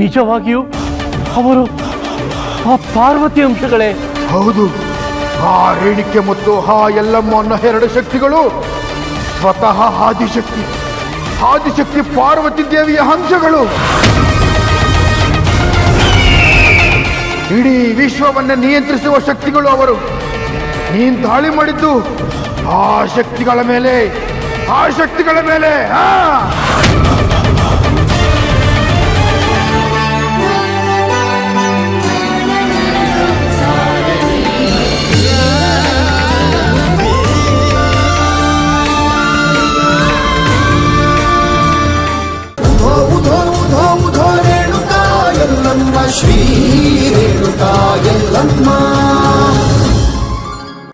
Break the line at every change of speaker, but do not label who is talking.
ನಿಜವಾಗಿಯೂ ಅವರು ಆ ಪಾರ್ವತಿ ಅಂಶಗಳೇ?
ಹೌದು, ಆ ರೇಣಿಕೆ ಮತ್ತು ಆ ಎಲ್ಲಮ್ಮ ಅನ್ನೋ ಎರಡು ಶಕ್ತಿಗಳು ಸ್ವತಃ ಆದಿಶಕ್ತಿ ಪಾರ್ವತಿ ದೇವಿಯ ಹಂಸಗಳು. ಇಡೀ ವಿಶ್ವವನ್ನ ನಿಯಂತ್ರಿಸುವ ಶಕ್ತಿಗಳು ಅವರು. ನೀನ್ ದಾಳಿ ಮಾಡಿದ್ದು ಆ ಶಕ್ತಿಗಳ ಮೇಲೆ.